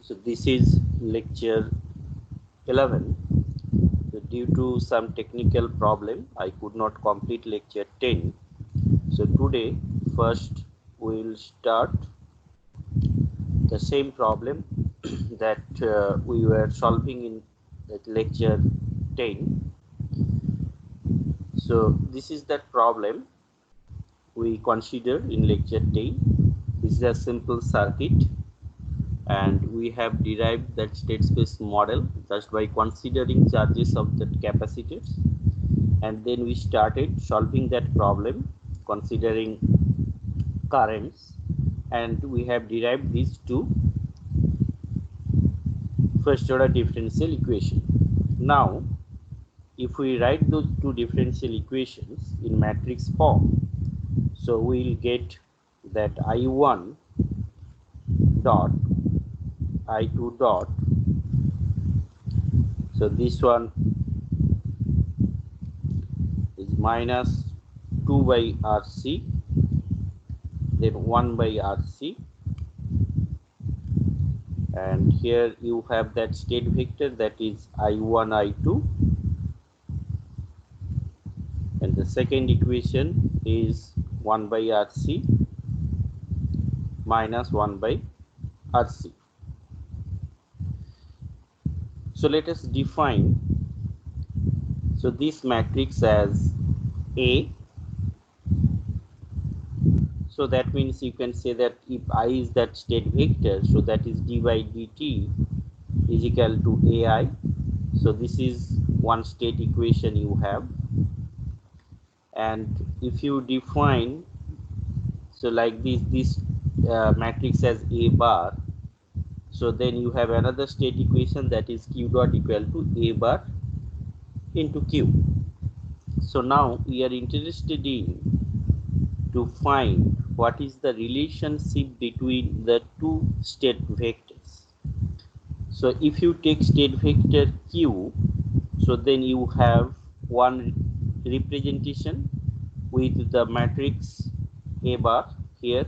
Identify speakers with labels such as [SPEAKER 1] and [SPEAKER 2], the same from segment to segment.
[SPEAKER 1] So this is lecture 11. So due to some technical problem, I could not complete lecture 10. So today, first we will start the same problem that we were solving in that lecture 10. So this is that problem we considered in lecture 10. This is a simple circuit, and we have derived that state space model just by considering charges of that capacitors, and then we started solving that problem considering currents, and we have derived these two first order differential equation. Now if we write those two differential equations in matrix form, so we will get that I1 dot I2 dot, so this one is minus 2 by RC, then 1 by RC, and here you have that state vector, that is I1 I2, and the second equation is 1 by RC minus 1 by RC. So let us define so this matrix as A. So that means you can say that if I is that state vector, so that is d by dt is equal to AI. So this is one state equation you have, and if you define so like this matrix as A bar, so then you have another state equation, that is Q dot equal to A bar into Q. So now we are interested in to find what is the relationship between the two state vectors. So if you take state vector Q, so then you have one representation with the matrix A bar here,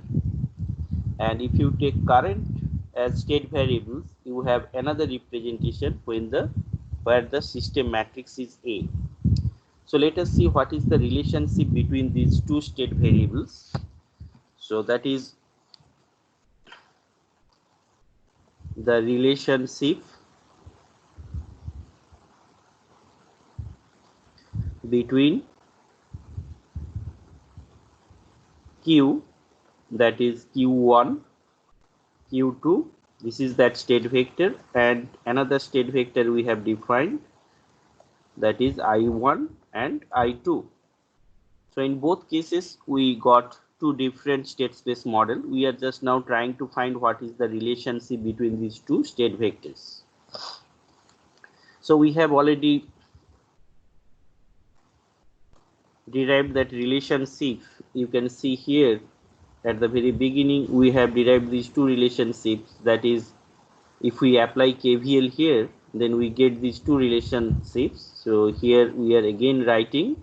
[SPEAKER 1] and if you take current as state variables, you have another representation where the system matrix is A. So let us see what is the relationship between these two state variables. So that is the relationship between Q, that is Q1, Q2, this is that state vector, and another state vector we have defined, that is I1 and I2. So in both cases we got two different state space model. We are just now trying to find what is the relationship between these two state vectors. So we have already derived that relationship. You can see here at the very beginning we have derived these two relationships, that is if we apply KVL here, then we get these two relationships. So here we are again writing,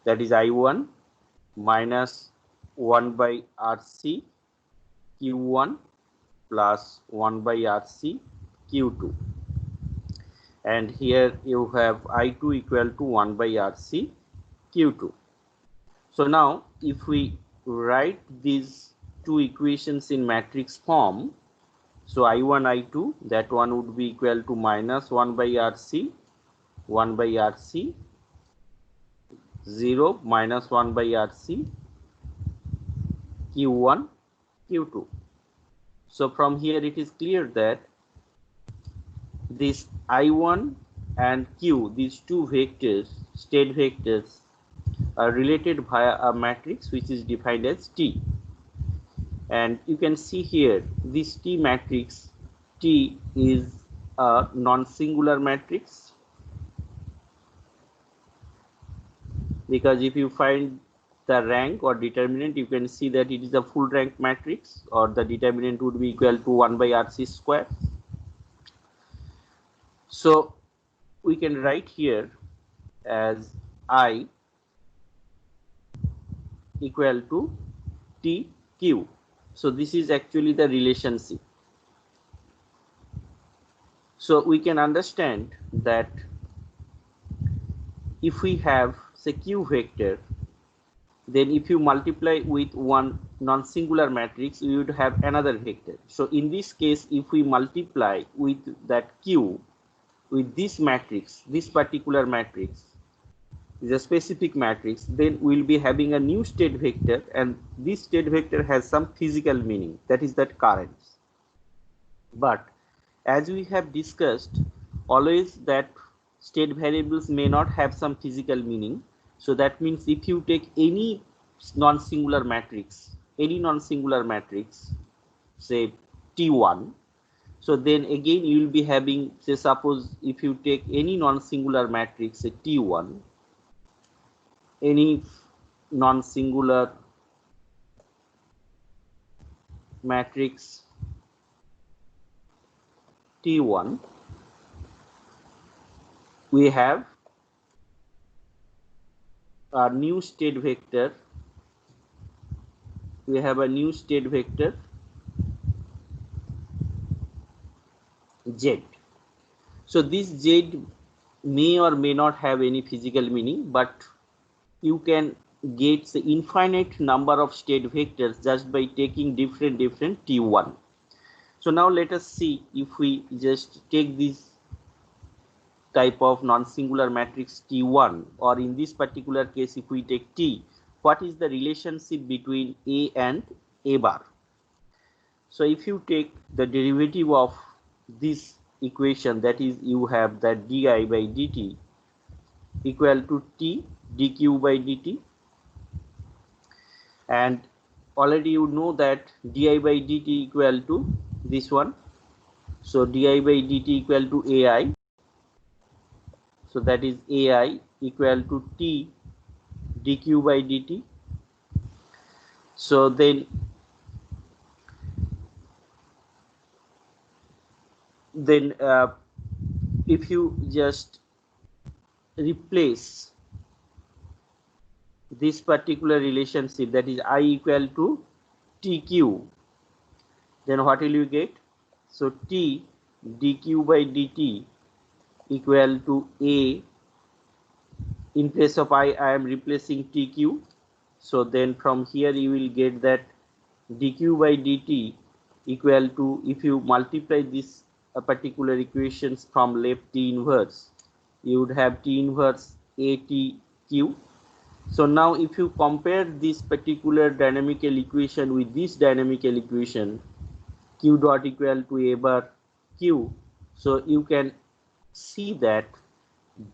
[SPEAKER 1] that is I1 minus 1 by RC Q1 plus 1 by RC Q2, and here you have I2 equal to 1 by RC Q2. So now if we write these two equations in matrix form, so I1 I2, that one would be equal to minus 1 by RC 0 minus 1 by RC Q1 Q2. So from here it is clear that this I1 and Q, these two vectors, state vectors, are related via a matrix which is defined as T. And you can see here this T matrix, T is a non-singular matrix, because if you find the rank or determinant, you can see that it is a full rank matrix, or the determinant would be equal to 1 by RC square. So we can write here as I equal to TQ. So this is actually the relationship. So we can understand that if we have say q vector, then if you multiply with one non-singular matrix, you would have another vector. So in this case, if we multiply with that q with this matrix, this particular matrix is a specific matrix, then we'll be having a new state vector, and this state vector has some physical meaning, that is that currents. But as we have discussed, always that state variables may not have some physical meaning. So that means if you take any non-singular matrix, say T1, so then again you will be having, say suppose if you take any non-singular matrix, say T1, any non-singular matrix T1, we have a new state vector. We have a new state vector Z. So this Z may or may not have any physical meaning, but you can get the infinite number of state vectors just by taking different T1. So now let us see, if we just take this type of non-singular matrix T1, or in this particular case if we take T, what is the relationship between A and A bar? So if you take the derivative of this equation, that is you have that di by dt equal to T dq by dt, and already you know that di by dt equal to this one. So di by dt equal to ai, so that is ai equal to T dq by dt. So then if you just replace this particular relationship, that is I equal to TQ, then what will you get? So T dq by dt equal to A. In place of I am replacing TQ. So then from here you will get that dq by dt equal to, if you multiply this particular equations from left T inverse, you would have T inverse ATQ. So now if you compare this particular dynamical equation with this dynamical equation, Q dot equal to A bar Q, so you can see that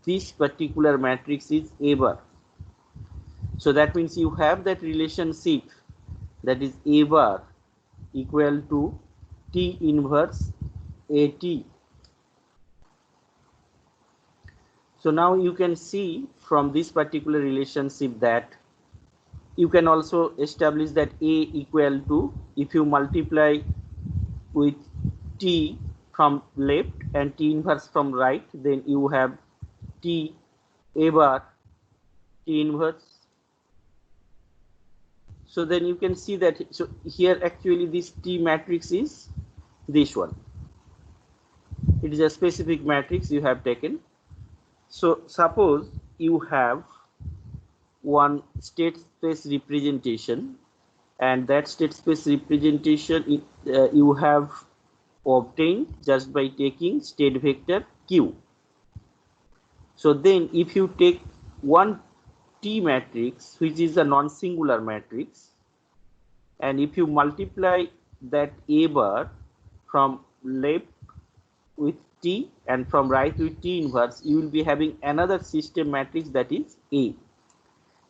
[SPEAKER 1] this particular matrix is A bar. So that means you have that relationship, that is A bar equal to T inverse AT. So now you can see from this particular relationship that you can also establish that A equal to, if you multiply with T from left and T inverse from right, then you have T A bar T inverse. So then you can see that, so here actually this T matrix is this one. It is a specific matrix you have taken. So suppose you have one state space representation, and that state space representation you have obtained just by taking state vector Q. So then if you take one T matrix, which is a non-singular matrix, and if you multiply that A bar from left with T and from right with T inverse, you will be having another system matrix, that is A.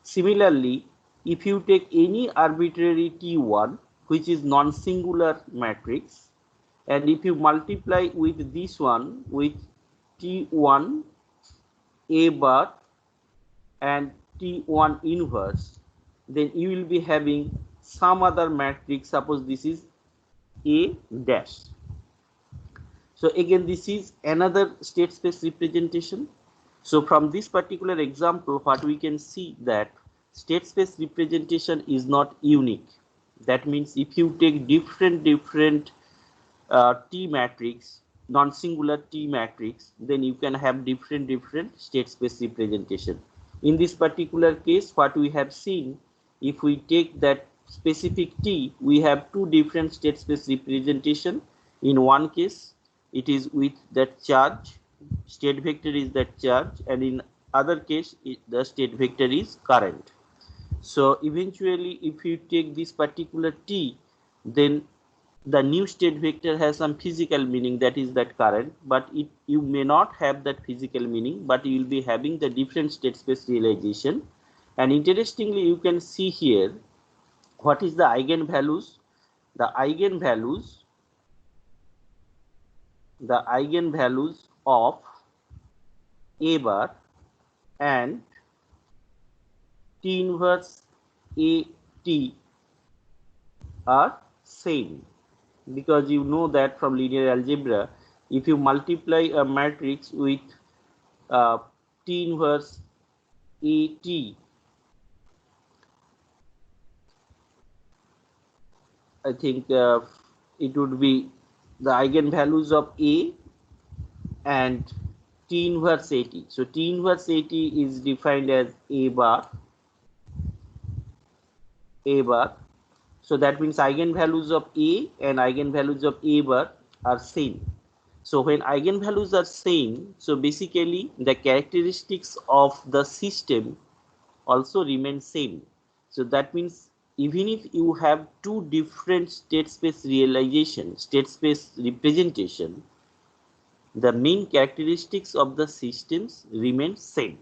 [SPEAKER 1] Similarly, if you take any arbitrary T1, which is non-singular matrix, and if you multiply with this one with T1 A bar and T1 inverse, then you will be having some other matrix. Suppose this is A dash. So again, this is another state space representation. So from this particular example, what we can see that state space representation is not unique. That means if you take different T matrix, non-singular T matrix, then you can have different state space representation. In this particular case, what we have seen, if we take that specific T, we have two different state space representation. In one case, it is with that charge, state vector is that charge, and in other case, the state vector is current. So eventually, if you take this particular T, then the new state vector has some physical meaning, that is that current, but you may not have that physical meaning, but you will be having the different state space realization. And interestingly, you can see here what is the eigenvalues. The eigenvalues of A bar and T inverse AT are same, because you know that from linear algebra, if you multiply a matrix with T inverse AT, I think it would be the eigenvalues of A and T inverse AT. So T inverse AT is defined as A bar. So that means eigenvalues of A and eigenvalues of A bar are same. So when eigenvalues are same, so basically the characteristics of the system also remain same. So that means even if you have two different state space representation, the main characteristics of the systems remain same.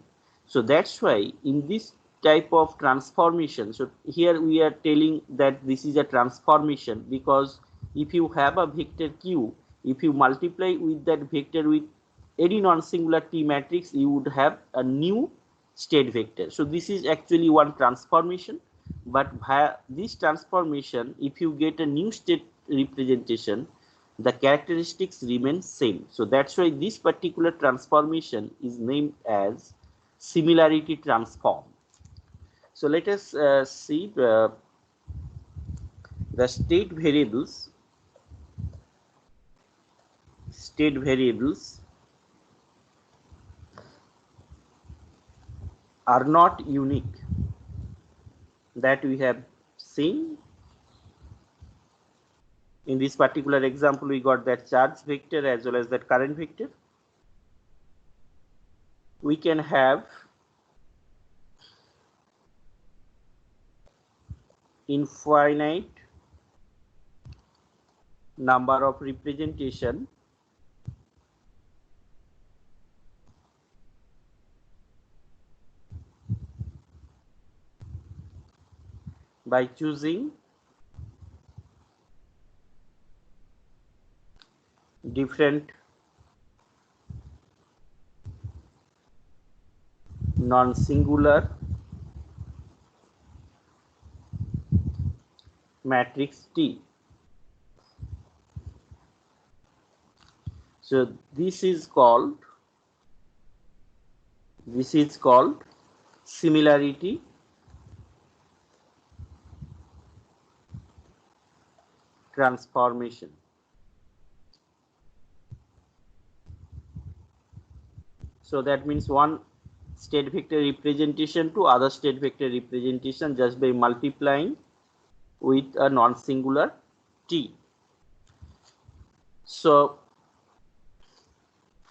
[SPEAKER 1] So that's why in this type of transformation, so here we are telling that this is a transformation, because if you have a vector Q, if you multiply with that vector with any non-singular T matrix, you would have a new state vector. So this is actually one transformation, but via this transformation, if you get a new state representation, the characteristics remain same. So that's why this particular transformation is named as similarity transform. So let us see the state variables. State variables are not unique, that we have seen. In this particular example, we got that charge vector as well as that current vector. We can have infinite number of representation by choosing different non-singular matrix T. So this is called similarity transformation. So that means one state vector representation to other state vector representation just by multiplying with a non-singular T. So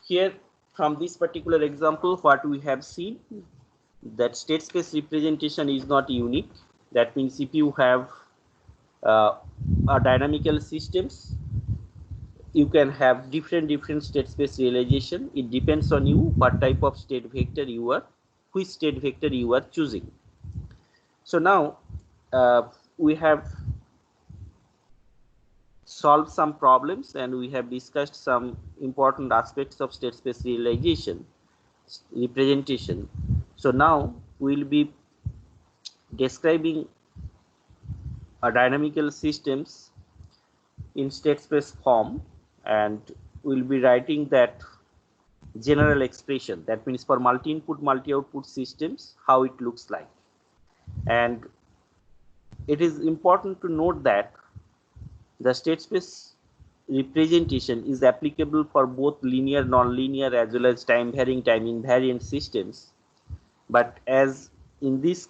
[SPEAKER 1] here from this particular example, what we have seen, that state space representation is not unique. That means if you have a dynamical systems, you can have different state space realization. It depends on you what type of state vector you are, which state vector you are choosing. So now we have solved some problems and we have discussed some important aspects of state space representation. So now we will be describing a dynamical systems in state space form, and we'll be writing that general expression, that means for multi-input multi-output systems how it looks like. And it is important to note that the state space representation is applicable for both linear, non-linear as well as time varying, time invariant systems. But as in this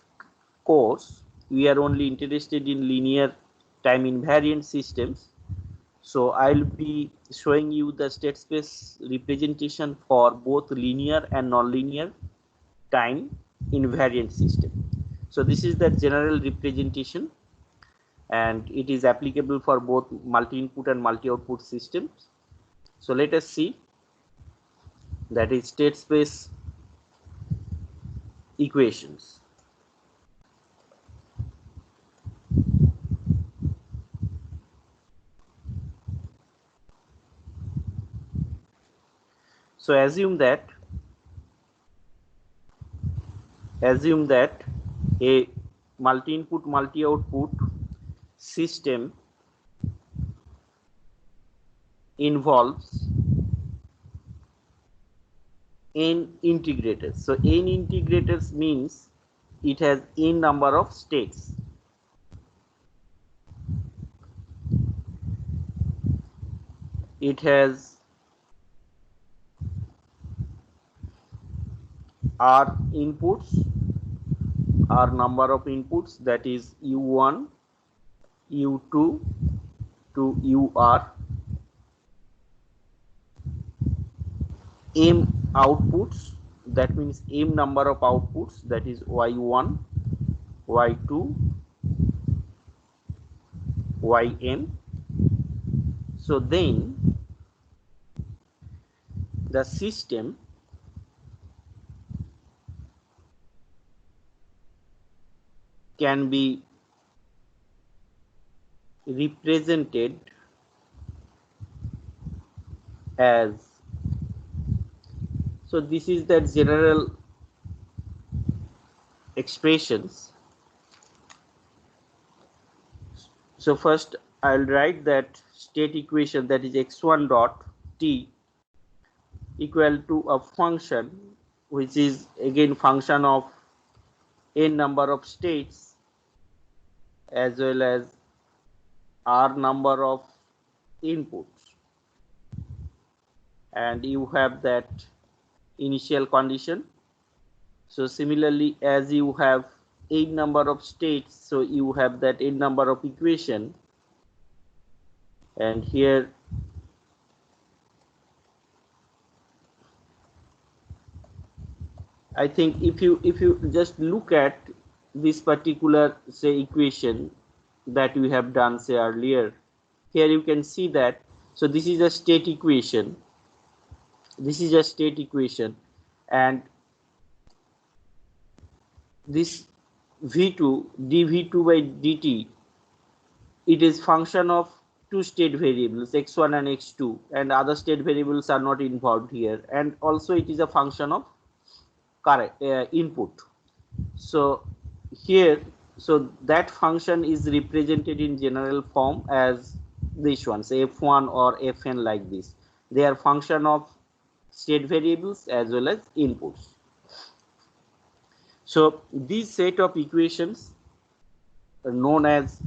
[SPEAKER 1] course we are only interested in linear time invariant systems, so I'll be showing you the state space representation for both linear and non-linear time invariant system. So this is the general representation, and it is applicable for both multi-input and multi-output systems. So let us see, that is state space equations. So assume that a multi-input multi-output system involves n integrators. So n integrators means it has n number of states. It has r inputs, r number of inputs, that is u1, u2 to ur, m outputs, that means m number of outputs, that is y1, y2, yn. So then the system can be represented as, so this is the general expressions. So first I'll write that state equation, that is x1 dot t equal to a function which is again function of n number of states as well as r number of inputs, and you have that initial condition. So similarly, as you have n number of states, so you have that n number of equation, and here I think if you just look at this particular say equation that we have done say earlier, here you can see that, so this is a state equation, and this v2 dv2 by dt, it is function of two state variables x1 and x2, and other state variables are not involved here, and also it is a function of correct input. So here, so that function is represented in general form as this one, say f1 or fn, like this. They are function of state variables as well as inputs. So this set of equations are known as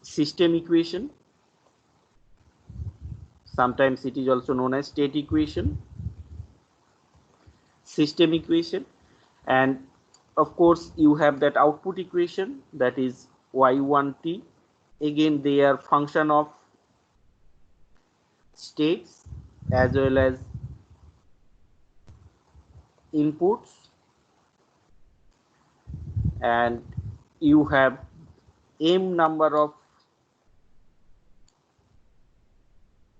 [SPEAKER 1] system equation. Sometimes it is also known as state equation, system equation, and of course you have that output equation, that is y1t. Again, they are function of states as well as inputs, and you have m number of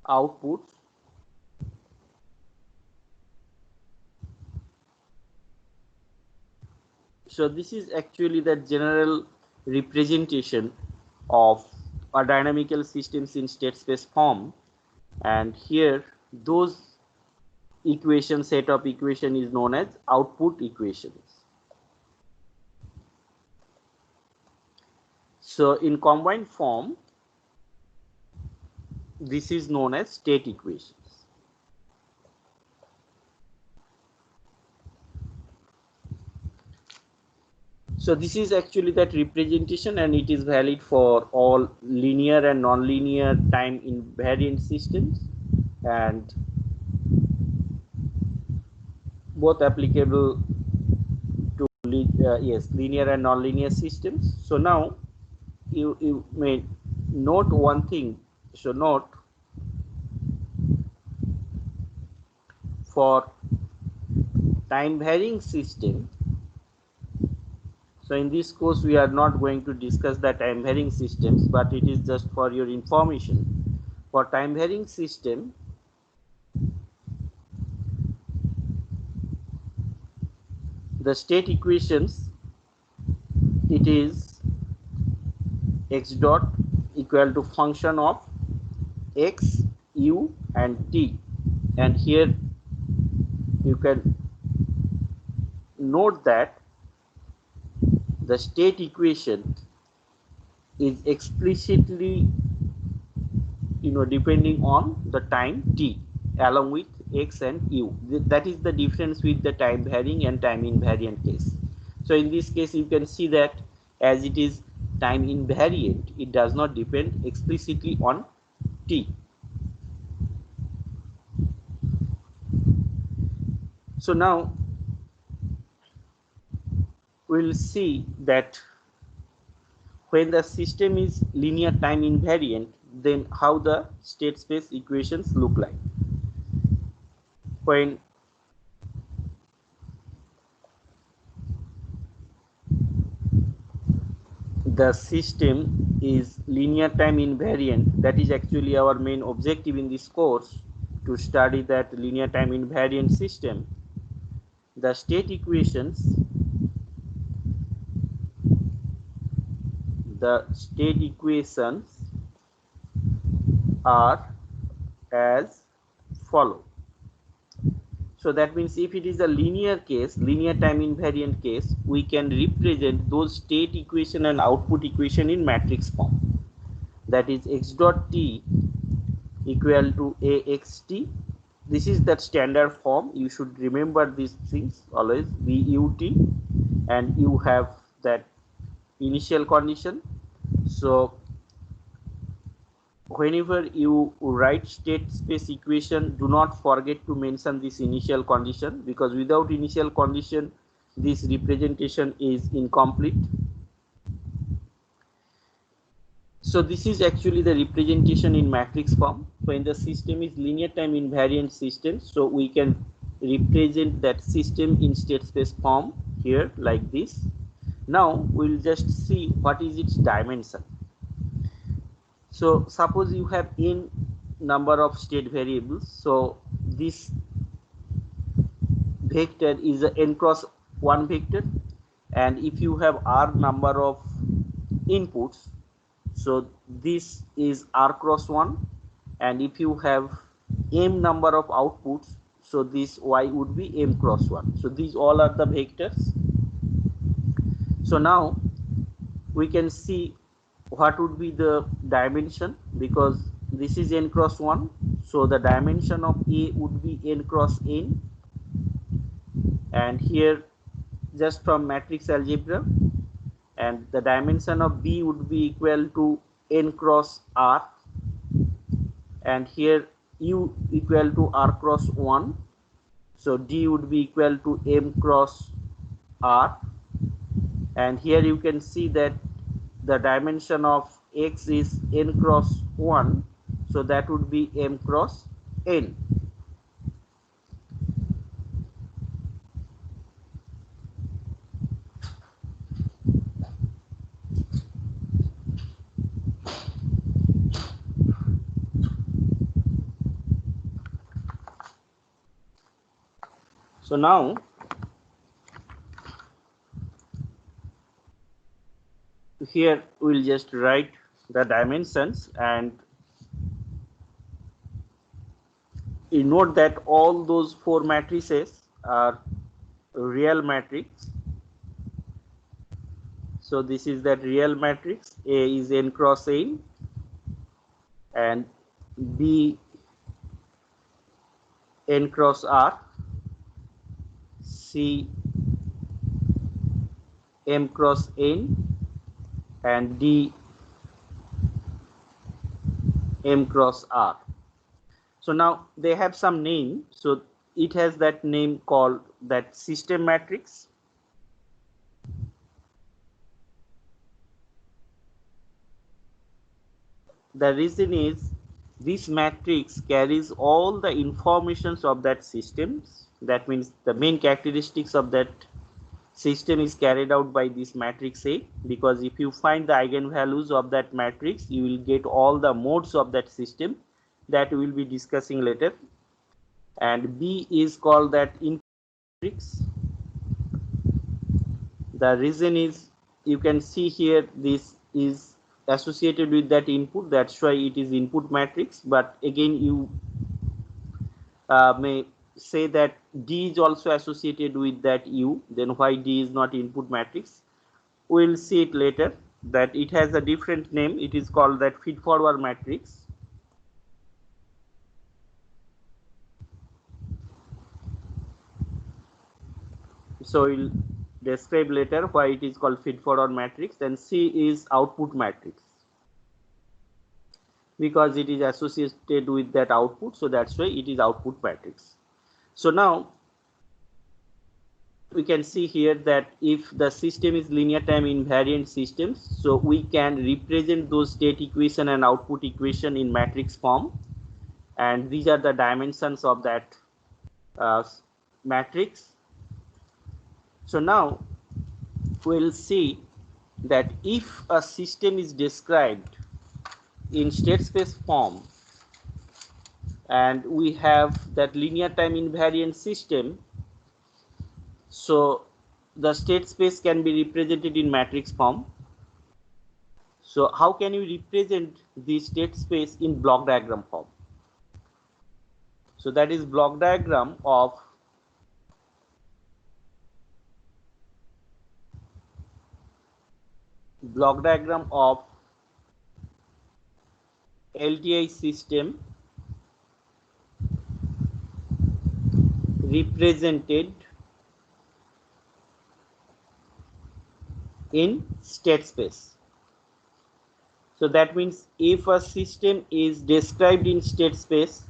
[SPEAKER 1] outputs. So this is actually the general representation of a dynamical systems in state space form, and here those equation, set of equation, is known as output equations. So in combined form, this is known as state equations. So this is actually that representation, and it is valid for all linear and non-linear time invariant systems, and both applicable to yes, linear and non-linear systems. So now you may note one thing. So note, for time varying system, so in this course we are not going to discuss the time varying systems, but it is just for your information. For time varying system, the state equations, it is x dot equal to function of x, u and t, and here you can note that the state equation is explicitly depending on the time t along with x and u. That is the difference with the time varying and time invariant case. So in this case you can see that as it is time invariant, it does not depend explicitly on t. So now we'll see that when the system is linear time invariant, then how the state space equations look like. When the system is linear time invariant, that is actually our main objective in this course, to study that linear time invariant system. The state equations, are as follow. So that means if it is a linear case, linear time invariant case, we can represent those state equation and output equation in matrix form. That is x dot t equal to axt. This is that standard form. You should remember these things always. But, and you have that initial condition. So whenever you write state space equation, do not forget to mention this initial condition, because without initial condition this representation is incomplete. So this is actually the representation in matrix form. When the system is linear time invariant system, so we can represent that system in state space form here like this. Now we'll just see what is its dimension. So suppose you have n number of state variables, so this vector is a n cross 1 vector, and if you have r number of inputs, so this is r cross 1, and if you have m number of outputs, so this y would be m cross 1. So these all are the vectors. So now we can see what would be the dimension, because this is n cross 1, so the dimension of A would be n cross n, and here just from matrix algebra, and the dimension of B would be equal to n cross r, and here U equal to r cross 1, so D would be equal to m cross r, and here you can see that the dimension of x is n cross 1, so that would be m cross n. So now here we'll just write the dimensions, and you note that all those four matrices are real matrix. So this is that real matrix. A is n cross n, and B n cross r, C M cross N and D M cross R. So now they have some name. So it has that name called that system matrix. The reason is this matrix carries all the informations of that system. That means the main characteristics of that system is carried out by this matrix A, because if you find the eigenvalues of that matrix, you will get all the modes of that system that we will be discussing later. And B is called that input matrix. The reason is, you can see here, this is associated with that input, that's why it is input matrix. But again, you may say that D is also associated with that U, then why D is not input matrix? We'll see it later, that it has a different name. It is called that feed forward matrix. So we'll describe later why it is called feed forward matrix. Then C is output matrix, because it is associated with that output, so that's why it is output matrix. So now we can see here that if the system is linear time invariant systems, so we can represent those state equation and output equation in matrix form, and these are the dimensions of that matrix. So now we'll see that if a system is described in state space form and we have that linear time invariant system, so the state space can be represented in matrix form. So how can you represent the state space in block diagram form? So that is block diagram of LTI system represented in state space. So that means if a system is described in state space,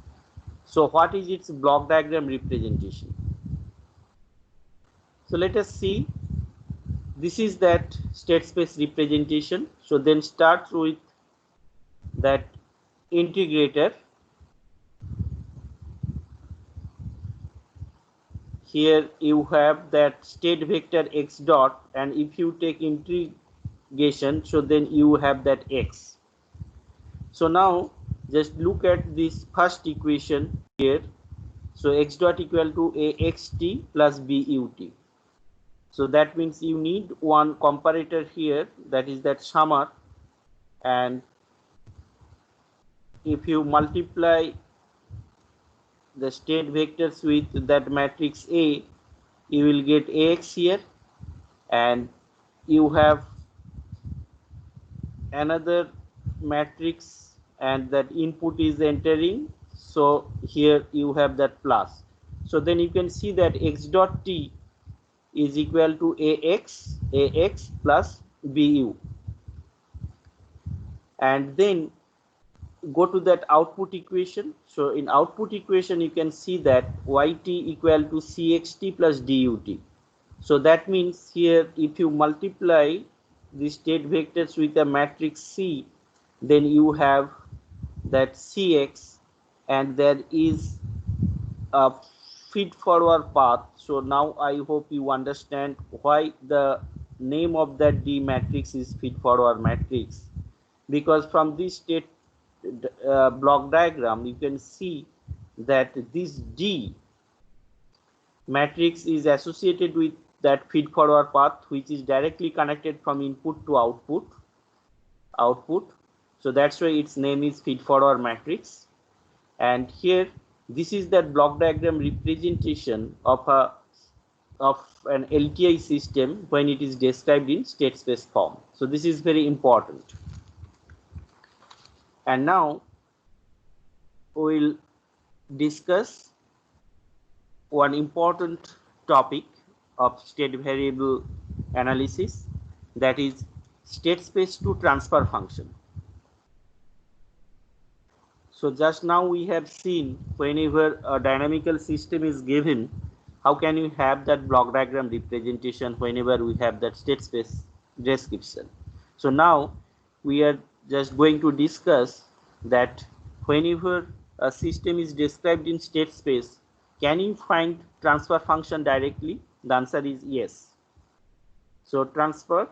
[SPEAKER 1] so what is its block diagram representation? So let us see. This is that state space representation. So then start with that integrator. Here you have that state vector x dot, and if you take integration, so then you have that x. So now just look at this first equation here. So x dot equal to axt plus but. So that means you need one comparator here, that is that summer, and if you multiply the state vectors with that matrix A, you will get Ax here, and you have another matrix and that input is entering, so here you have that plus. So then you can see that x dot t is equal to ax plus bu, and then go to that output equation. So in output equation you can see that yt equal to cxt plus dut. So that means here if you multiply the state vectors with a matrix C, then you have that cx, and there is a feed forward path. So now I hope you understand why the name of that D matrix is feed forward matrix, because from this state block diagram you can see that this D matrix is associated with that feed forward path, which is directly connected from input to output. So that's why its name is feed forward matrix. And here this is that block diagram representation of an LTI system when it is described in state space form. So this is very important. And now we will discuss one important topic of state variable analysis, that is state space to transfer function. So just now we have seen whenever a dynamical system is given, how can you have that block diagram representation whenever we have that state space description. So now we are just going to discuss that whenever a system is described in state space, can you find transfer function directly? The answer is yes. So transfer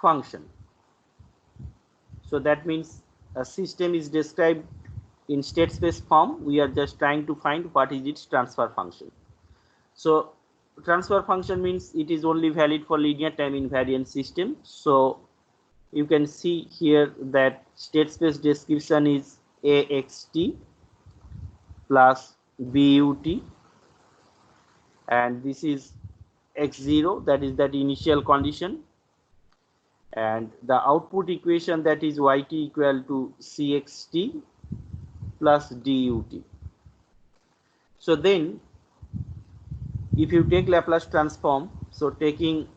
[SPEAKER 1] function. So that means a system is described in state space form. We are just trying to find what is its transfer function. So transfer function means it is only valid for linear time invariant system. So you can see here that state space description is axt plus but, and this is x0, that is that initial condition, and the output equation, that is yt equal to cxt plus dut. So then if you take Laplace transform, so taking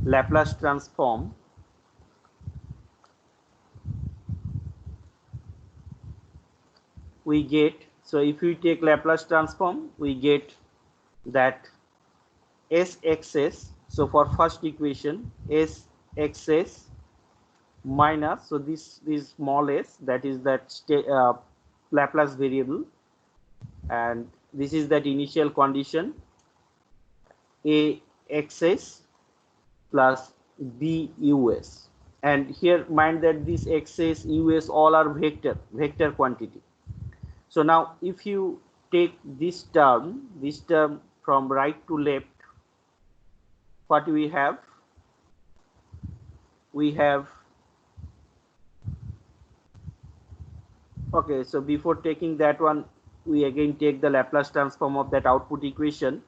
[SPEAKER 1] Laplace transform, we get, so if we take Laplace transform, we get that sxs, so for first equation sxs minus, so this small s, that is that Laplace variable, and this is that initial condition axs plus bus, and here mind that this xs us all are vector quantity. So now if you take this term from right to left, what we have okay, so before taking that one, we again take the Laplace transform of that output equation.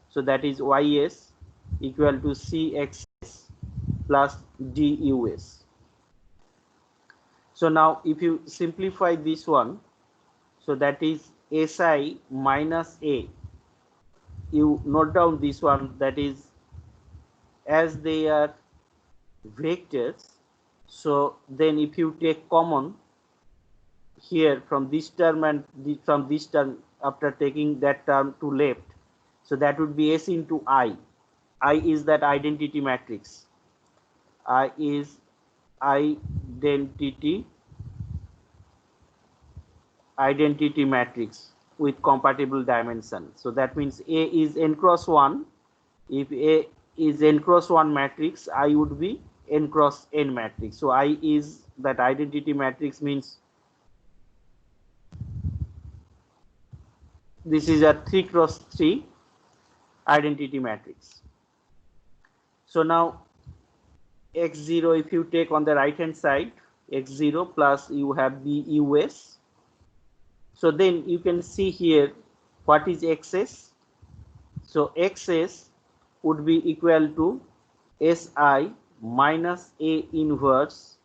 [SPEAKER 1] So that is ys equal to cxs plus dus. So now if you simplify this one, so that is si minus a, you note down this one, that is as they are vectors, so then if you take common here from this term and from this term, after taking that term to left, so that would be s into I is that identity matrix, I is identity matrix with compatible dimension. So that means A is n cross 1. If A is n cross 1 matrix, I would be n cross n matrix. So I is that identity matrix, means this is a 3 cross 3 identity matrix. So now x0, if you take on the right hand side, x0 plus you have bus. So then you can see here what is xs. So xs would be equal to si minus a inverse.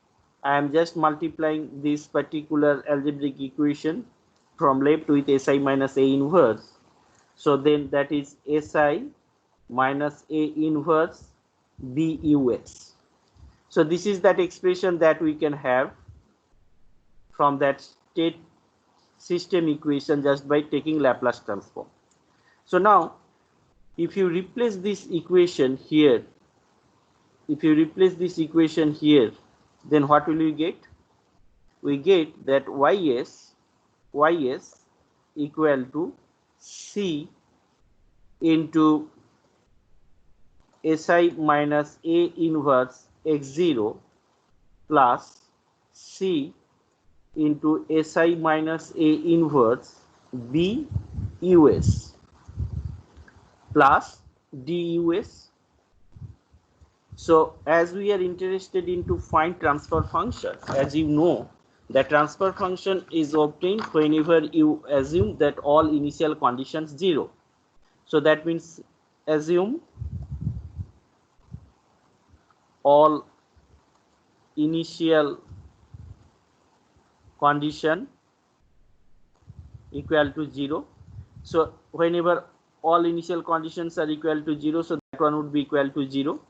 [SPEAKER 1] I am just multiplying this particular algebraic equation from left with si minus a inverse. So then that is si minus a inverse bus. So this is that expression that we can have from that state system equation just by taking Laplace transform. So now if you replace this equation here, then what will we get? We get that ys equal to c into si minus a inverse x0 plus c into si minus a inverse bus plus dus. So as we are interested in to find transfer function, as you know, the transfer function is obtained whenever you assume that all initial conditions 0. So that means assume all initial condition equal to 0. So whenever all initial conditions are equal to 0, so one would be equal to 0.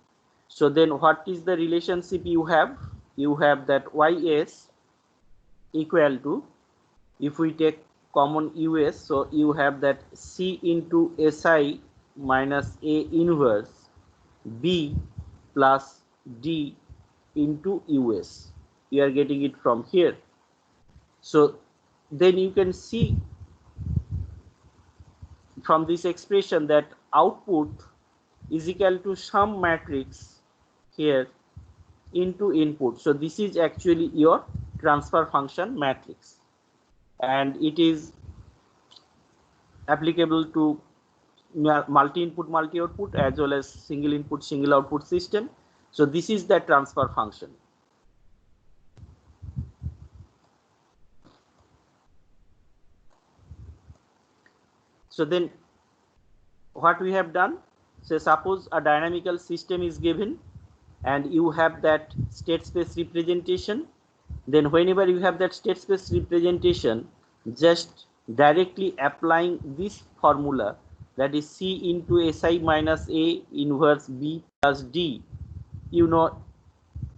[SPEAKER 1] So then what is the relationship you have? You have that ys equal to, if we take common us, so you have that c into si minus a inverse b plus d into us. You are getting it from here. So then you can see from this expression that output is equal to some matrix here into input. So this is actually your transfer function matrix, and it is applicable to multi-input multi-output as well as single input single output system. So this is the transfer function. So then what we have done, so suppose a dynamical system is given and you have that state space representation. Then whenever you have that state space representation, just directly applying this formula, that is c into si minus a inverse b plus d, you know,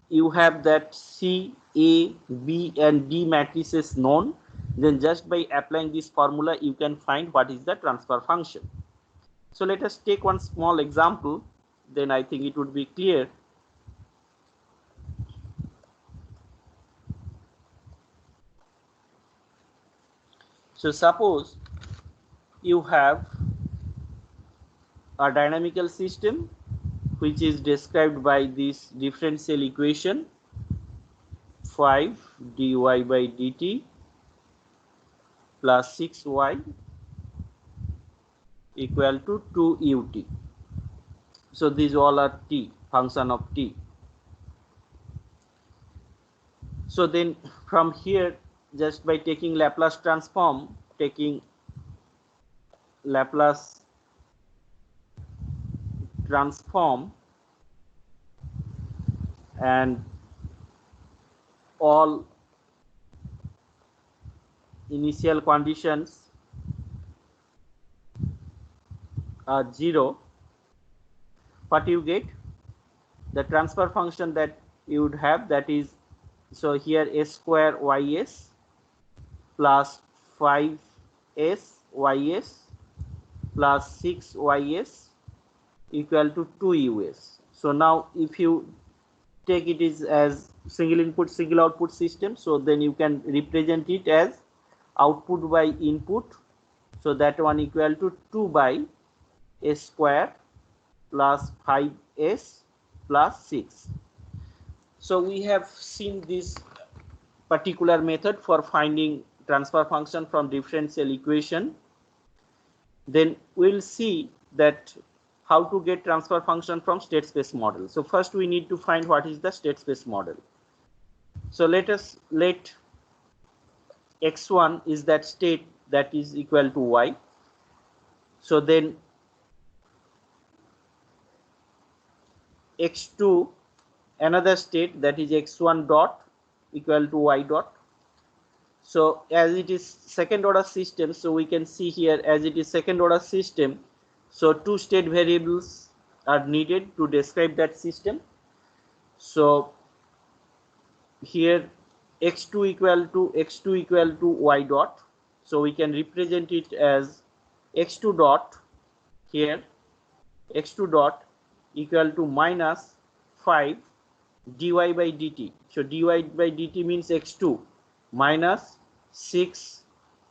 [SPEAKER 1] you have that c, a, b and d matrices known. Then just by applying this formula you can find what is the transfer function. So let us take one small example, then I think it would be clear. So suppose you have a dynamical system which is described by this differential equation 5 dy by dt plus 6y equal to 2 ut. So these all are t, function of t. So then from here, just by taking Laplace transform, taking Laplace transform and all initial conditions are 0, what you get? The transfer function that you would have, that is, so here s square ys plus 5s ys plus 6 ys equal to 2 us. So now if you take it is as single input single output system, so then you can represent it as output by input, so that one equal to 2 by s square plus 5s plus 6. So we have seen this particular method for finding transfer function from differential equation. Then we'll see that how to get transfer function from state space model. So first we need to find what is the state space model. So let x1 is that state that is equal to y. So then x2 another state, that is x1 dot equal to y dot. So as it is second order system, so we can see here as it is second order system, so two state variables are needed to describe that system. So here x2 equal to y dot, so we can represent it as x2 dot, here x2 dot equal to minus 5 dy by dt. So dy by dt means x2 minus 6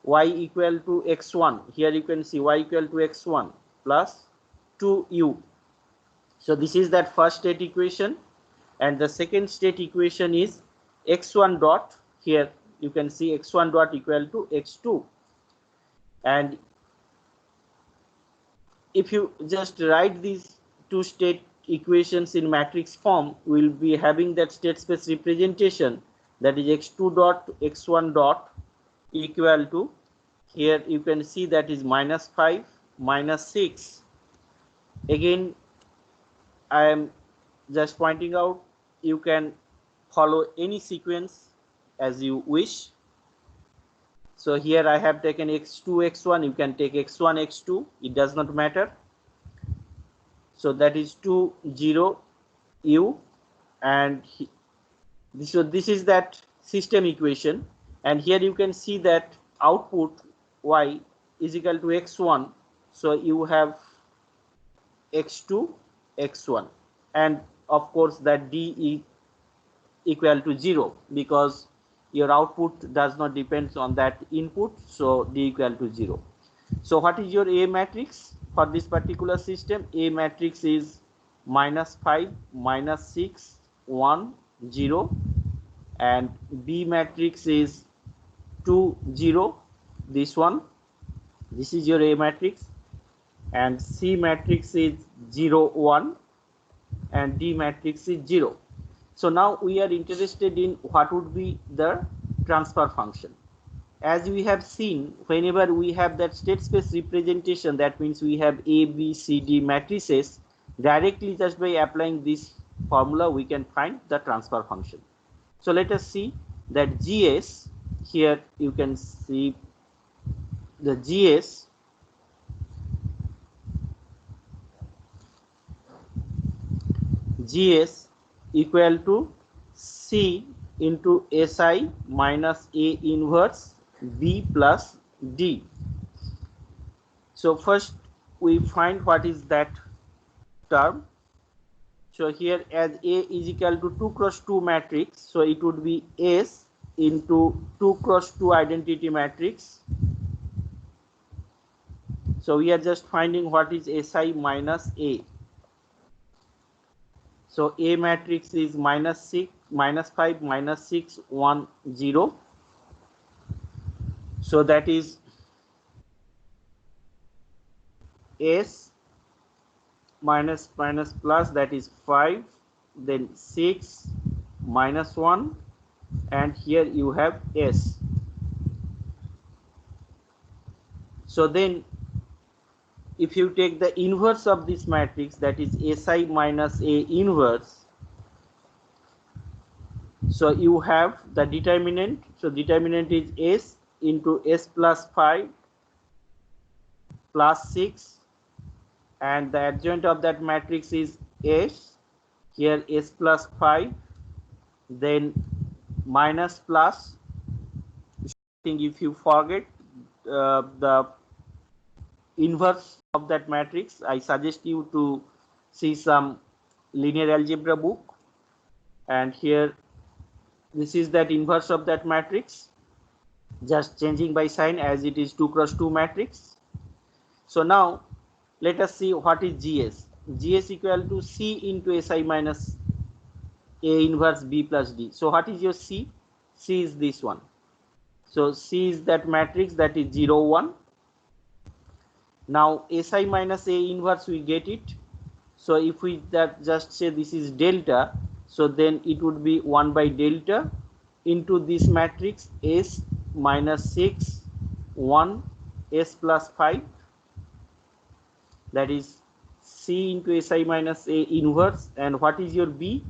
[SPEAKER 1] y equal to x1. Here you can see y equal to x1 plus 2u. So this is that first state equation, and the second state equation is x1 dot, here you can see x1 dot equal to x2. And if you just write these two state equations in matrix form, we will be having that state space representation, that is x2 dot x1 dot equal to, here you can see that is minus 5 minus 6. Again I am just pointing out, you can follow any sequence as you wish. So here I have taken x2 x1, you can take x1 x2, it does not matter. So that is 2 0 u, and so this is that system equation, and here you can see that output y is equal to x1. So you have x2 x1, and of course that d is equal to 0 because your output does not depend on that input, so d equal to 0. So what is your A matrix for this particular system? A matrix is -5, -6, 1, 0, and B matrix is 2, 0, this one, this is your A matrix, and C matrix is 0, 1, and D matrix is 0. So now we are interested in what would be the transfer function. As we have seen, whenever we have that state space representation, that means we have A, B, C, D matrices, directly just by applying this formula we can find the transfer function. So let us see that GS, here you can see the GS equal to C into SI minus A inverse B plus D. So first we find what is that term. So here, as A is equal to 2 cross 2 matrix, so it would be S into 2 cross 2 identity matrix. So we are just finding what is SI minus A. So A matrix is -6, -5, -6, 1, 0. So that is S minus minus plus, that is 5, then 6, -1, and here you have S. So then if you take the inverse of this matrix, that is SI minus A inverse, so you have the determinant. So determinant is S into S plus 5 plus 6, and the adjoint of that matrix is S, here S plus 5, then minus plus. I think if you forget the inverse of that matrix, I suggest you to see some linear algebra book, and here this is that inverse of that matrix, just changing by sign as it is 2 cross 2 matrix. So now let us see what is GS. GS equal to C into SI minus A inverse B plus D. So what is your C? C is this one. So C is that matrix, that is 0, 1. Now SI minus A inverse, we get it. So if we that just say this is delta, so then it would be 1 by delta into this matrix S minus 6, 1, S plus 5, that is C into SI minus A inverse. And what is your B?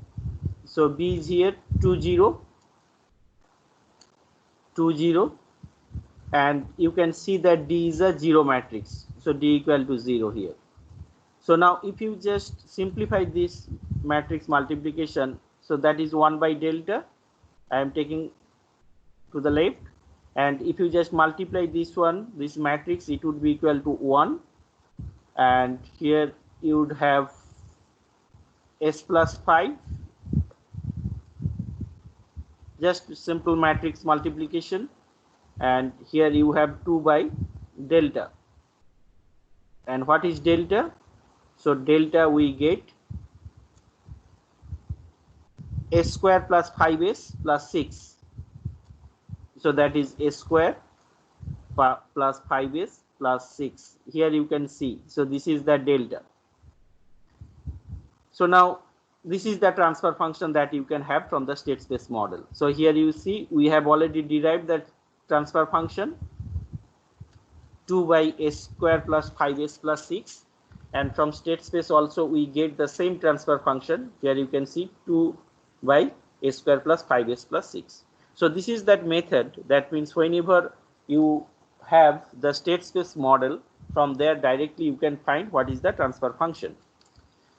[SPEAKER 1] So B is here 2, 0, 2, 0, and you can see that D is a 0 matrix, so D equal to 0 here. So now if you just simplify this matrix multiplication, so that is 1 by delta, I am taking to the left, and if you just multiply this one, this matrix, it would be equal to 1, and here you would have S plus 5, just simple matrix multiplication, and here you have 2 by delta. And what is delta? So delta we get S square plus 5S plus 6. So that is S square plus 5S plus 6. Here you can see. So this is the delta. So now this is the transfer function that you can have from the state space model. So here you see we have already derived that transfer function, 2 by S square plus 5S plus 6. And from state space also we get the same transfer function. Here you can see 2 by S square plus 5S plus 6. So this is that method. That means whenever you have the state space model, from there directly you can find what is the transfer function.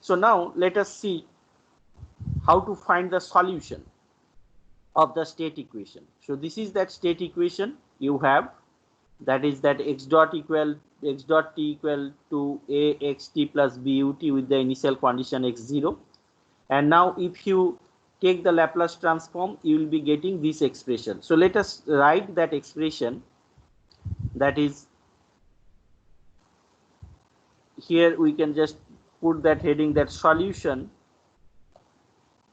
[SPEAKER 1] So now let us see how to find the solution of the state equation. So this is that state equation you have, that is that x dot t equal to a xt plus b ut with the initial condition x0. And now if you take the Laplace transform, you will be getting this expression. So let us write that expression. That is, here we can just put that heading, that solution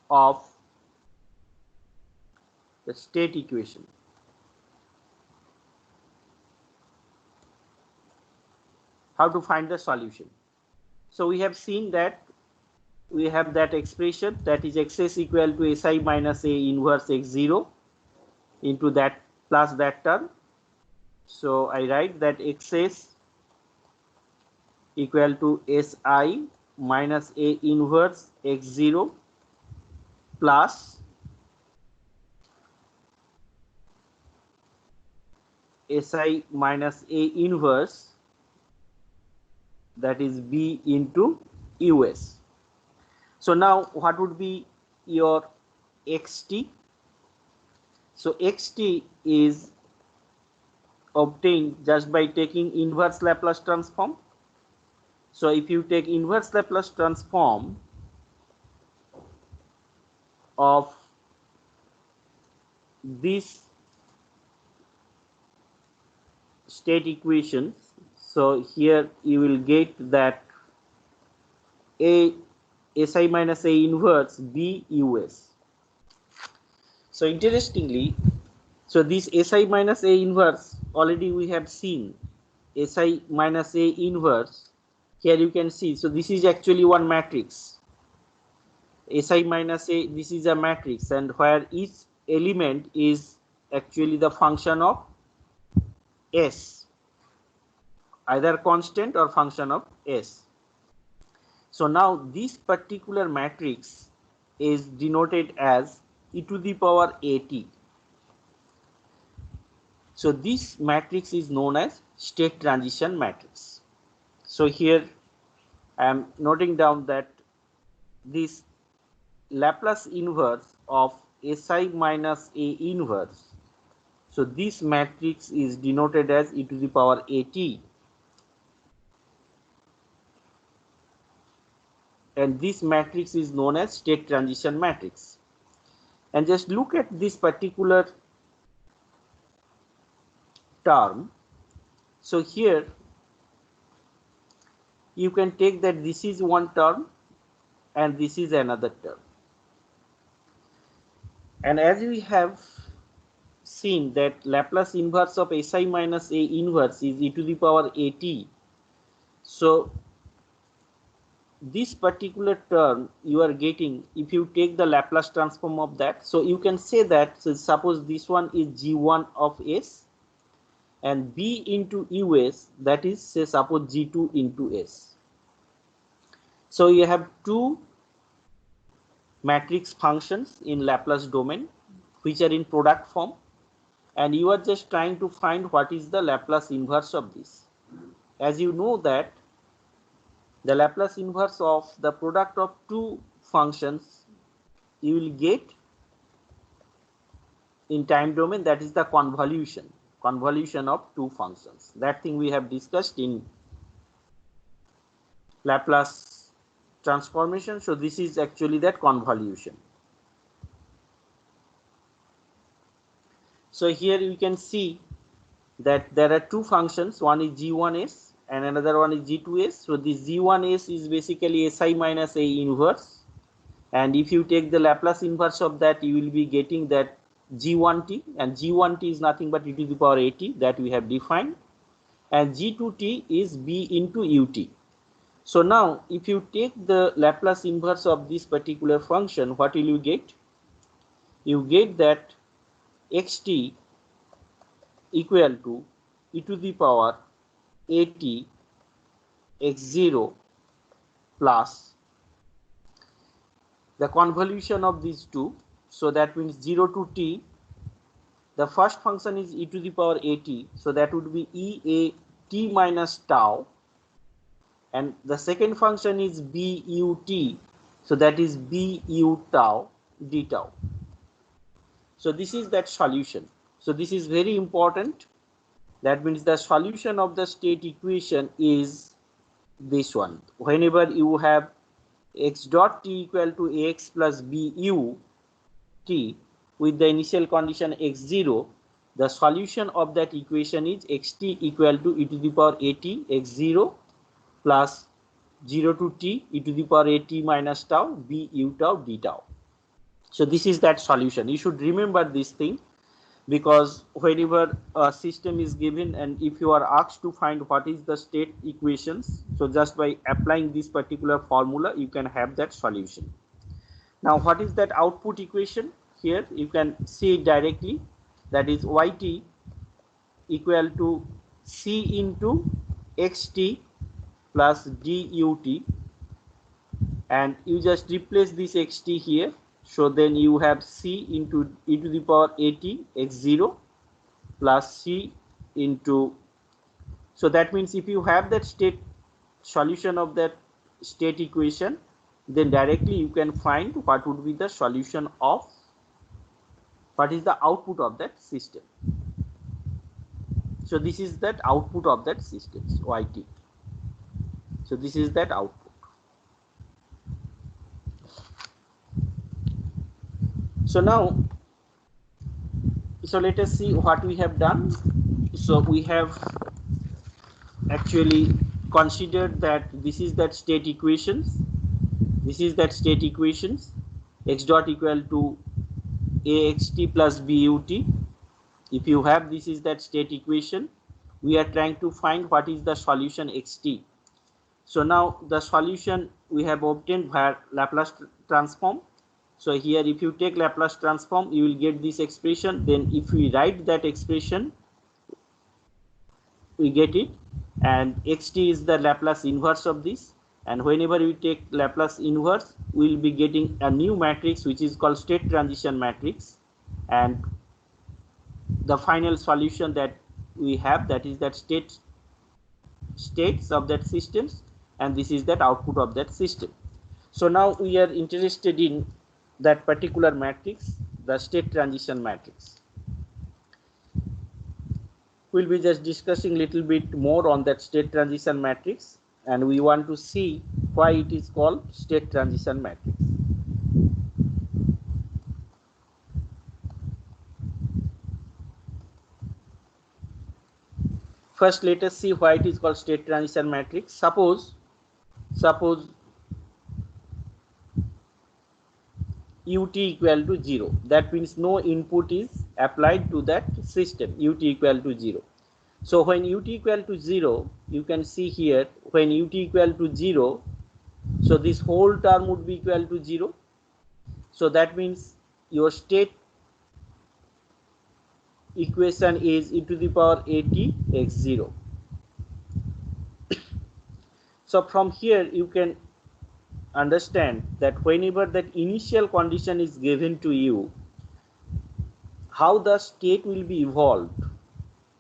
[SPEAKER 1] of the state equation. How to find the solution? So we have seen that we have that expression, that is xs equal to si minus a inverse x0 into that plus that term. So I write that xs equal to si minus a inverse x0 plus si minus a inverse, that is b into us. So now what would be your xt? So xt is obtained just by taking inverse Laplace transform. So if you take inverse Laplace transform of this state equation, so here you will get that a si minus a inverse b us. So interestingly, so this si minus a inverse already we have seen, si minus a inverse, here you can see, so this is actually one matrix, si minus a, this is a matrix, and where each element is actually the function of s, either constant or function of s. So now this particular matrix is denoted as e to the power at. So this matrix is known as state transition matrix. So here I am noting down that this Laplace inverse of si minus a inverse, so this matrix is denoted as e to the power at, and this matrix is known as state transition matrix. And just look at this particular term. So here you can take that this is one term and this is another term. And as we have seen that Laplace inverse of si minus a inverse is e to the power at. So this particular term you are getting if you take the Laplace transform of that. So you can say that, so suppose this one is g1 of s and b into us, that is, say, suppose g2 into s. So you have two matrix functions in Laplace domain which are in product form, and you are just trying to find what is the Laplace inverse of this. As you know that the Laplace inverse of the product of two functions you will get in time domain, that is the convolution of two functions. That thing we have discussed in Laplace transformation. So this is actually that convolution. So here you can see that there are two functions, one is g1s and another one is g2s. So this g1s is basically si minus a inverse, and if you take the Laplace inverse of that, you will be getting that g1t, and g1t is nothing but e to the power at that we have defined, and g2t is b into ut. So now if you take the Laplace inverse of this particular function, what will you get? You get that xt equal to e to the power at x0 plus the convolution of these two. So that means 0 to t, the first function is e to the power at, so that would be e a t minus tau and the second function is but, so that is bu tau d tau. So this is that solution. So this is very important. That means the solution of the state equation is this one. Whenever you have x dot t equal to ax plus bu t with the initial condition x0, the solution of that equation is xt equal to e to the power at x0 plus 0 to t e to the power at minus tau bu tau d tau. So this is that solution. You should remember this thing, because whenever a system is given and if you are asked to find what is the state equations, so just by applying this particular formula you can have that solution. Now what is that output equation? Here you can see it directly, that is yt equal to c into xt plus dut, and you just replace this xt here. So then you have c into e to the power at x0 plus c into, so that means if you have that state solution of that state equation, then directly you can find what would be the solution of, what is the output of that system. So this is that output of that system yt. So this is that output. So now, so let us see what we have done. So we have actually considered that this is that state equations. This is that state equations. X dot equal to axt plus but. If you have, this is that state equation. We are trying to find what is the solution xt. So now the solution we have obtained via Laplace transform. So here if you take Laplace transform, you will get this expression. Then if we write that expression, we get it, and xt is the Laplace inverse of this. And whenever we take Laplace inverse, we will be getting a new matrix which is called state transition matrix. And the final solution that we have, that is that states of that systems, and this is that output of that system. So now we are interested in that particular matrix, the state transition matrix. We'll be just discussing a little bit more on that state transition matrix, and we want to see why it is called state transition matrix. First, let us see why it is called state transition matrix. Suppose ut equal to 0. That means no input is applied to that system, ut equal to 0. So when ut equal to 0, you can see here, when ut equal to 0, so this whole term would be equal to 0. So that means your state equation is e to the power at x0. So from here you can understand that whenever that initial condition is given to you, how the state will be evolved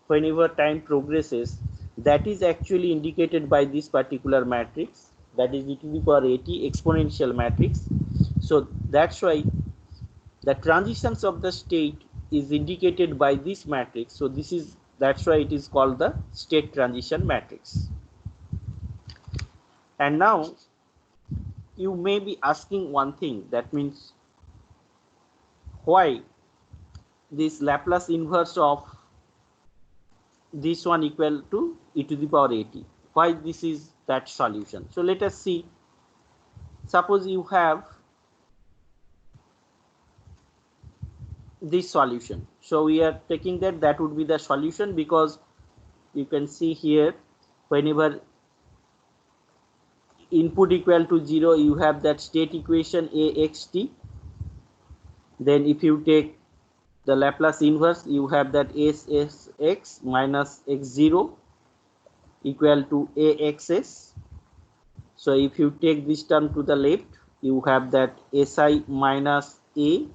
[SPEAKER 1] whenever time progresses, that is actually indicated by this particular matrix, that is e to the power at exponential matrix. So that's why the transitions of the state is indicated by this matrix. So that's why it is called the state transition matrix. And now you may be asking one thing, that means why this Laplace inverse of this one equal to e to the power at, why this is that solution. So let us see. Suppose you have this solution, so we are taking that would be the solution, because you can see here, whenever input equal to 0, you have that state equation axt. Then if you take the Laplace inverse, you have that sx minus x0 equal to axs. So if you take this term to the left, you have that si minus a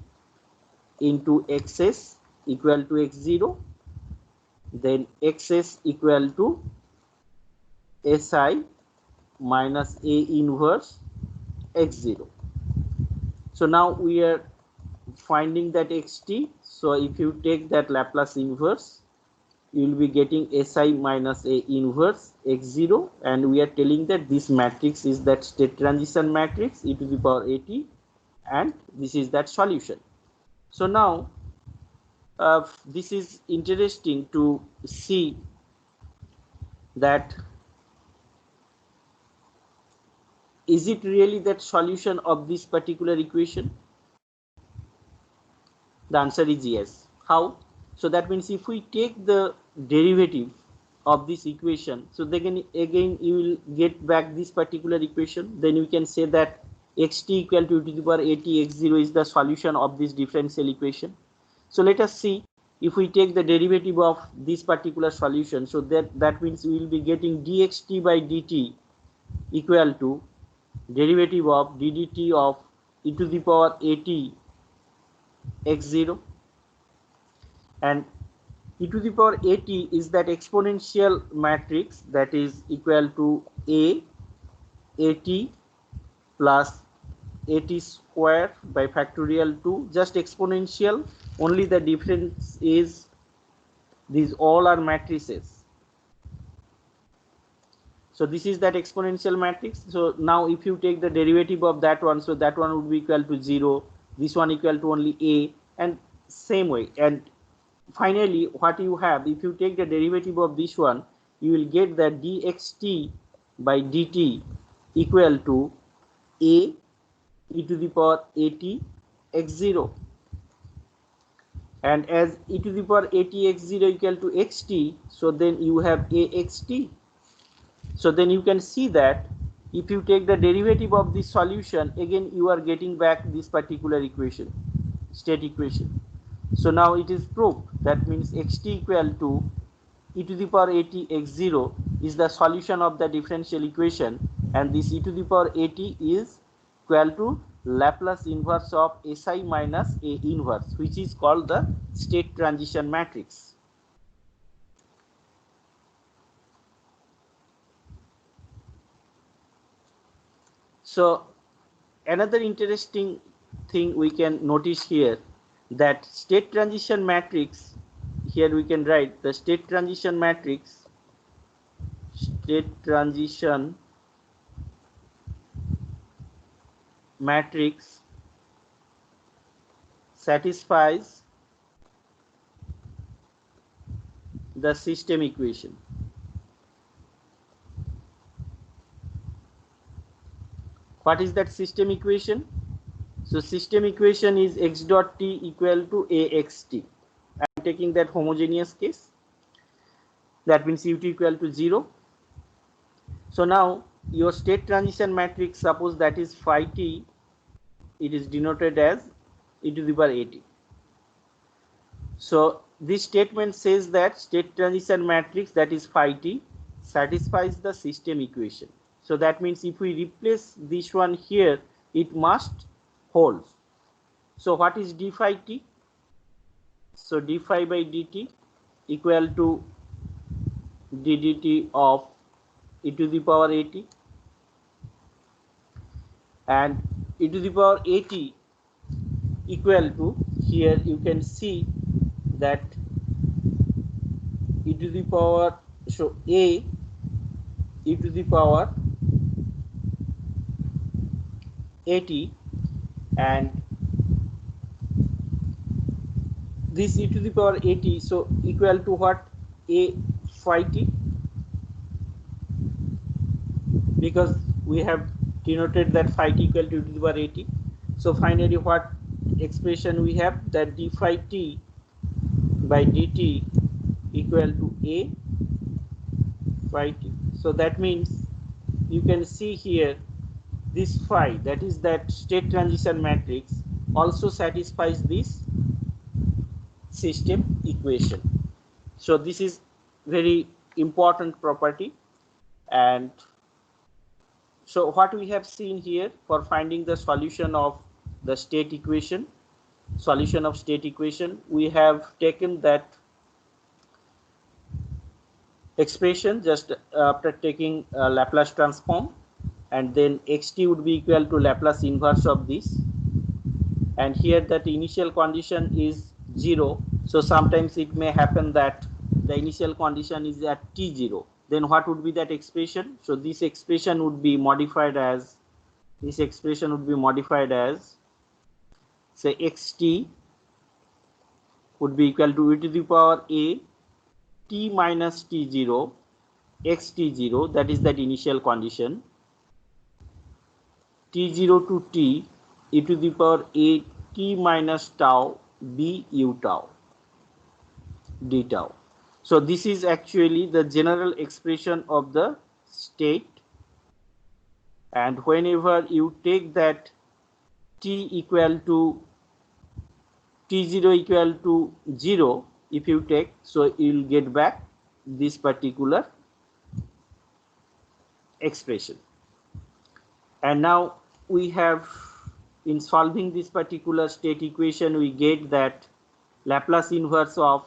[SPEAKER 1] into xs equal to x0, then xs equal to si minus A inverse x0. So now we are finding that xt. So if you take that Laplace inverse, you will be getting Si minus A inverse x0, and we are telling that this matrix is that state transition matrix e to the power at, and this is that solution. So now this is interesting to see that is it really that solution of this particular equation? The answer is yes. How? So that means if we take the derivative of this equation, so then again you will get back this particular equation. Then you can say that xt equal to e to the power at x0 is the solution of this differential equation. So let us see if we take the derivative of this particular solution. So that means we will be getting dxt by dt equal to derivative of ddt of e to the power at x0, and e to the power at is that exponential matrix that is equal to a at plus at square by factorial 2, just exponential. Only the difference is these all are matrices. So this is that exponential matrix. So now if you take the derivative of that one, so that one would be equal to 0, this one equal to only a, and same way. And finally what you have, if you take the derivative of this one, you will get that dxt by dt equal to a e to the power at x0, and as e to the power at x0 equal to xt, so then you have axt. So then you can see that if you take the derivative of this solution, again you are getting back this particular equation, state equation. So now it is proved. That means xt equal to e to the power at x0 is the solution of the differential equation, and this e to the power at is equal to Laplace inverse of Si minus A inverse, which is called the state transition matrix. So another interesting thing we can notice here, that state transition matrix, here we can write the state transition matrix, state transition matrix satisfies the system equation. What is that system equation? So system equation is x dot t equal to axt. I am taking that homogeneous case. That means ut equal to 0. So now your state transition matrix, suppose that is phi t, it is denoted as e to the power at. So this statement says that state transition matrix that is phi t satisfies the system equation. So that means if we replace this one here, it must hold. So what is d phi t? So d phi by dt equal to ddt of e to the power at, and e to the power at equal to, here you can see that e to the power, so a e to the power at, and this e to the power at, so equal to what? A phi t, because we have denoted that phi t equal to e to the power at. So finally what expression we have, that d phi t by dt equal to a phi t. So that means you can see here this phi, that is that state transition matrix, also satisfies this system equation. So this is very important property. And so what we have seen here for finding the solution of the state equation, we have taken that expression just after taking Laplace transform, and then xt would be equal to Laplace inverse of this, and here that initial condition is 0. So sometimes it may happen that the initial condition is at t0. Then what would be that expression? So this expression would be modified as, say xt would be equal to e to the power a t minus t0 xt0, that is that initial condition, t0 to t e to the power a t minus tau b u tau d tau. So this is actually the general expression of the state, and whenever you take that t equal to t0 equal to 0, if you take, so you will get back this particular expression. And now we have, in solving this particular state equation, we get that Laplace inverse of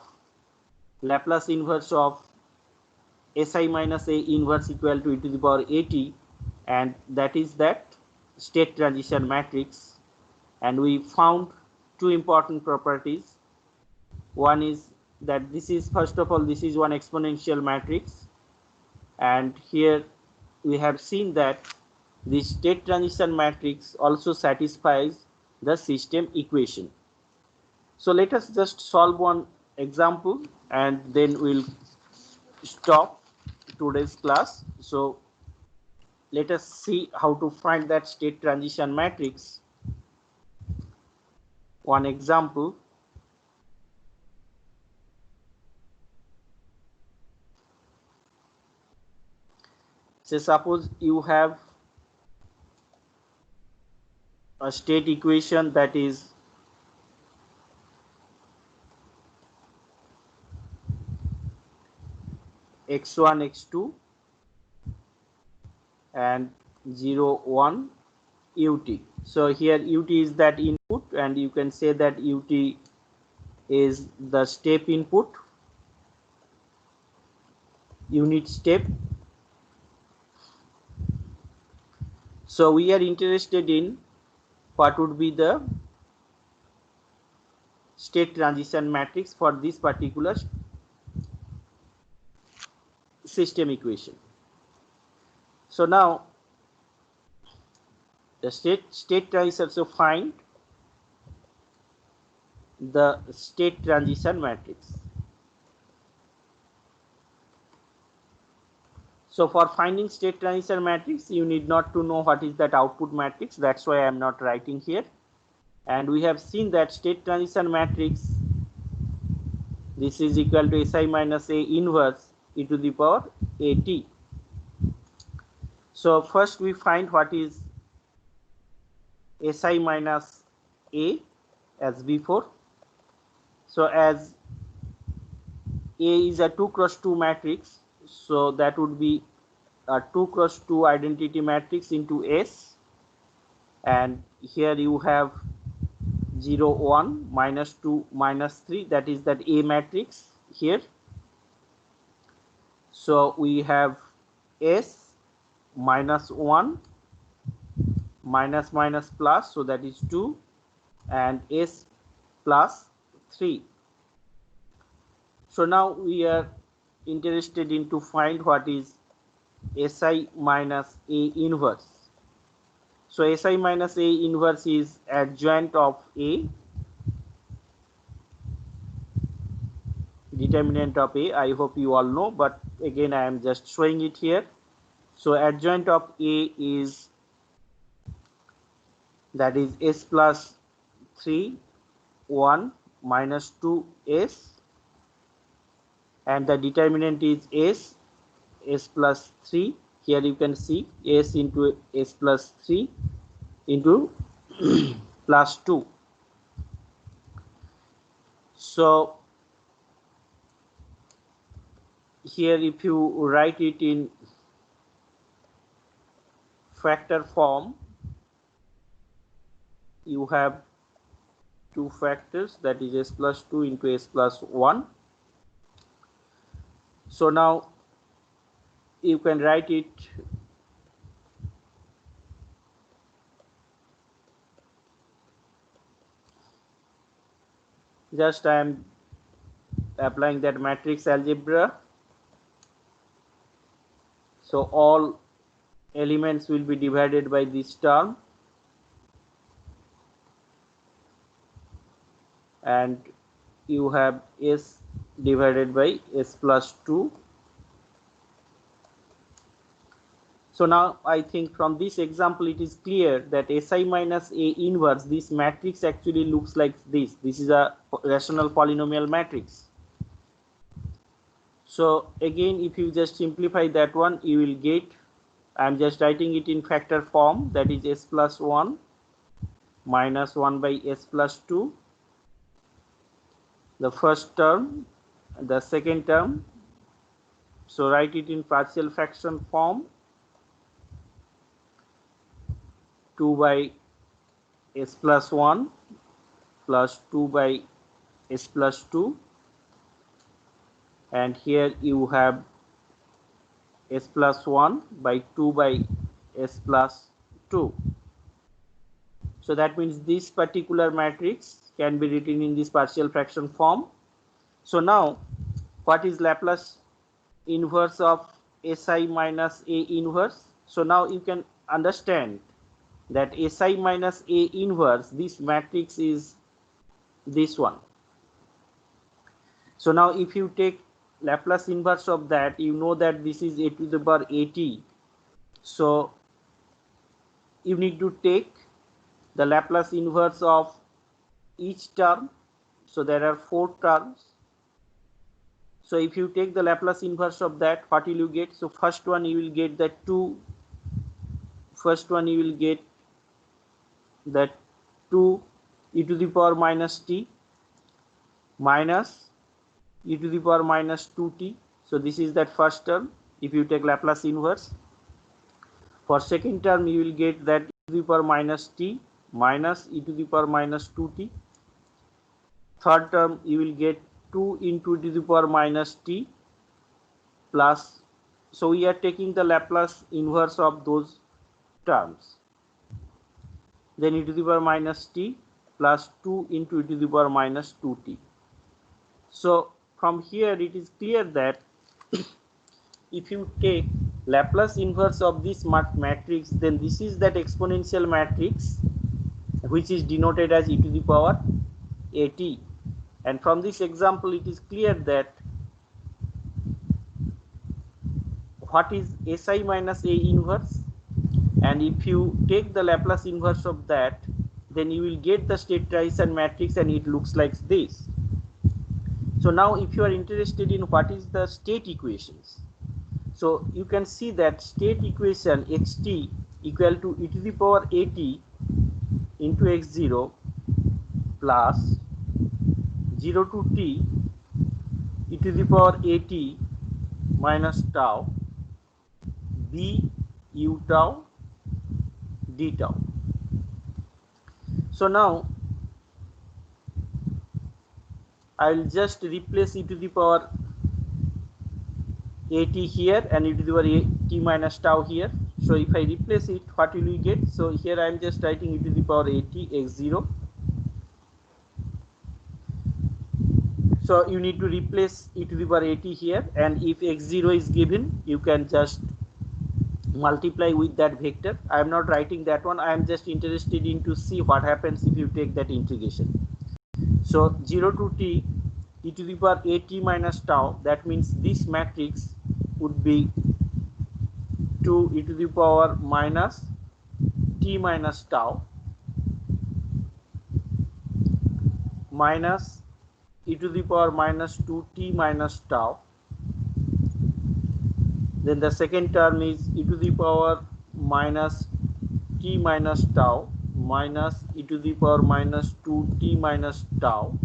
[SPEAKER 1] Si minus A inverse equal to e to the power at, and that is that state transition matrix. And we found two important properties. One is that this is, first of all, this is one exponential matrix, and here we have seen that the state transition matrix also satisfies the system equation. So let us just solve one example and then we'll stop today's class. So let us see how to find that state transition matrix. One example. So suppose you have a state equation that is x1 x2 and 0 1 ut. So here ut is that input, and you can say that ut is the step input, unit step. So we are interested in what would be the state transition matrix for this particular system equation. So now the state transition, so find the state transition matrix. So for finding state transition matrix, you need not to know what is that output matrix. That's why I am not writing here. And we have seen that state transition matrix, this is equal to Si minus A inverse e to the power at. So first we find what is Si minus A as before. So as A is a 2 cross 2 matrix, so that would be a 2 cross 2 identity matrix into S, and here you have 0 1 minus 2 minus 3, that is that A matrix here. So we have S minus 1 minus minus plus, so that is 2, and S plus 3. So now we are interested in to find what is Si minus A inverse. So Si minus A inverse is adjoint of A, determinant of A. I hope you all know, but again I am just showing it here. So adjoint of A is, that is S plus 3 1 minus 2 S, and the determinant is S plus 3. Here you can see S into S plus 3 into plus 2. So here if you write it in factor form, you have two factors, that is S plus 2 into S plus 1. So now you can write it just I am applying that matrix algebra. So all elements will be divided by this term, and you have s divided by s plus 2. So now I think from this example it is clear that Si minus A inverse, this matrix actually looks like this. This is a rational polynomial matrix. So again, if you just simplify that one, you will get, I am just writing it in factor form, that is s plus 1 minus 1 by s plus 2, the first term, the second term. So write it in partial fraction form, 2 by s plus 1 plus 2 by s plus 2, and here you have s plus 1 by 2 by s plus 2. So that means this particular matrix can be written in this partial fraction form. So now what is Laplace inverse of Si minus A inverse? So now you can understand that Si minus A inverse, this matrix is this one. So now if you take Laplace inverse of that, you know that this is a to the power at. So you need to take the Laplace inverse of each term. So there are 4 terms. So if you take the Laplace inverse of that, what will you get? So first one you will get that 2. First one you will get that 2 e to the power minus t minus e to the power minus 2t. So this is that first term if you take Laplace inverse. For second term you will get that e to the power minus t minus e to the power minus 2t. Third term you will get 2 into e to the power minus t plus, so we are taking the Laplace inverse of those terms. Then e to the power minus t plus 2 into e to the power minus 2t. So from here it is clear that if you take Laplace inverse of this matrix, then this is that exponential matrix which is denoted as e to the power at. And from this example it is clear that what is Si minus A inverse, and if you take the Laplace inverse of that, then you will get the state transition matrix and it looks like this. So now if you are interested in what is the state equations, so you can see that state equation xt equal to e to the power at into x0 plus 0 to t e to the power at minus tau b u tau d tau. So now I will just replace e to the power at here and e to the power t minus tau here. So if I replace it, what will we get? So here I am just writing e to the power at x0. So you need to replace e to the power at here, and if x0 is given, you can just multiply with that vector. I am not writing that one. I am just interested in to see what happens if you take that integration. So 0 to t e to the power at minus tau, that means this matrix would be 2 e to the power minus t minus tau minus e to the power minus 2t minus tau. Then the second term is e to the power minus t minus tau minus e to the power minus 2t minus tau,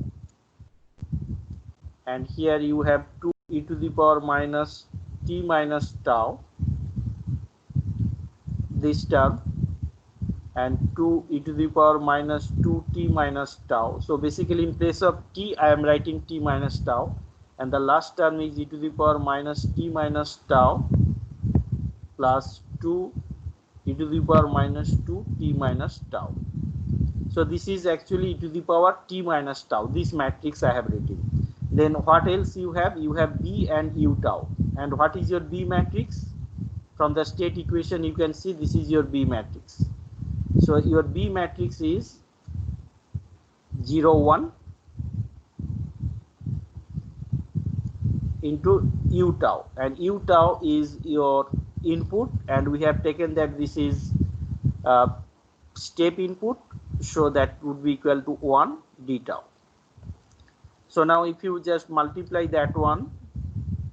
[SPEAKER 1] and here you have 2 e to the power minus t minus tau, this term, and 2 e to the power minus 2t minus tau. So basically in place of t I am writing t minus tau, and the last term is e to the power minus t minus tau plus 2 e to the power minus 2t minus tau. So this is actually e to the power t minus tau. This matrix I have written. Then what else you have? You have b and u tau. And what is your b matrix? From the state equation you can see this is your b matrix. So your b matrix is 0 1 into u tau, and u tau is your input, and we have taken that this is step input, so that would be equal to 1 d tau. So now if you just multiply that one,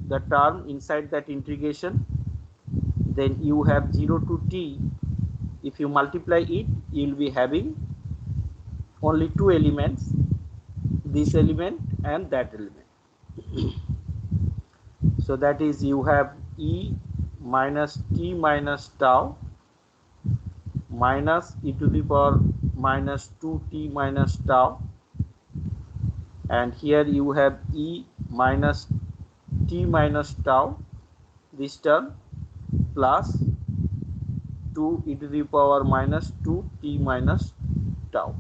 [SPEAKER 1] the term inside that integration, then you have 0 to t. If you multiply it, you will be having only two elements, this element and that element. So that is, you have e minus t minus tau minus e to the power minus 2t minus tau, and here you have e minus t minus tau, this term, plus 2 e to the power minus 2t minus tau.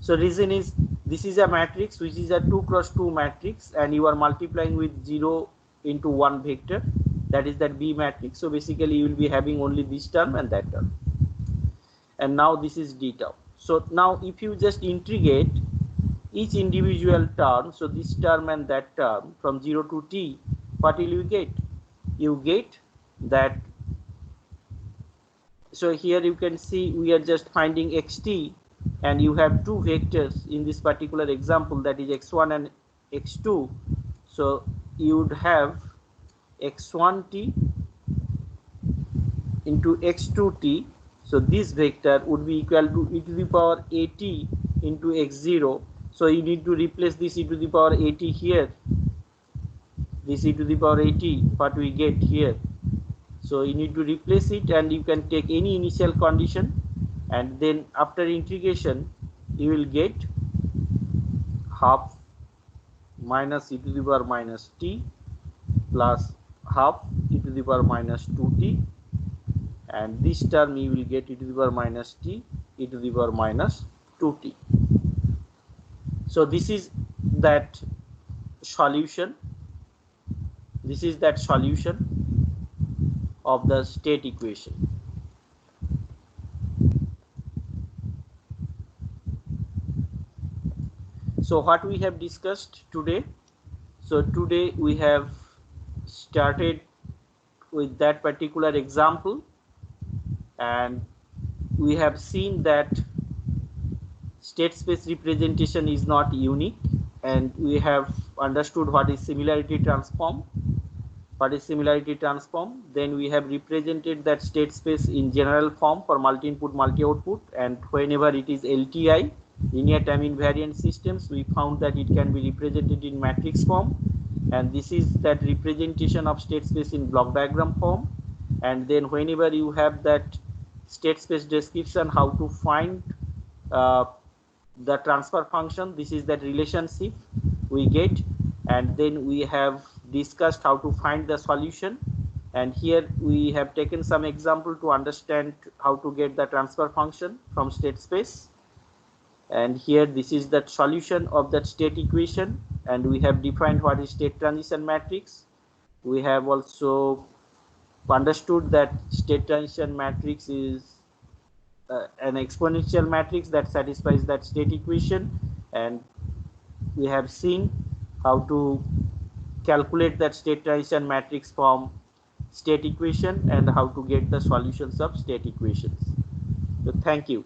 [SPEAKER 1] So reason is, this is a matrix which is a 2 cross 2 matrix, and you are multiplying with 0 into 1 vector, that is that B matrix. So basically you will be having only this term and that term, and now this is d tau. So now if you just integrate each individual term, so this term and that term from 0 to t, what will you get? You get that, so here you can see we are just finding xt, and you have two vectors in this particular example, that is x1 and x2. So you would have x1t into x2t. So this vector would be equal to e to the power at into x0. So you need to replace this e to the power at here, this e to the power at, what we get here. So you need to replace it, and you can take any initial condition, and then after integration you will get half minus e to the power minus t plus half e to the power minus 2t, and this term you will get e to the power minus t e to the power minus 2t. So this is that solution, this is that solution of the state equation. So what we have discussed today, so today we have started with that particular example, and we have seen that state space representation is not unique, and we have understood what is similarity transform. What is similarity transform? Then we have represented that state space in general form for multi-input, multi-output, and whenever it is LTI, linear time invariant systems, we found that it can be represented in matrix form, and this is that representation of state space in block diagram form. And then whenever you have that state space description, how to find the transfer function, this is that relationship we get, and then we have discussed how to find the solution, and here we have taken some example to understand how to get the transfer function from state space. And here this is that solution of that state equation, and we have defined what is state transition matrix. We have also understood that state transition matrix is an exponential matrix that satisfies that state equation, and we have seen how to calculate that state transition matrix from state equation and how to get the solutions of state equations. So thank you.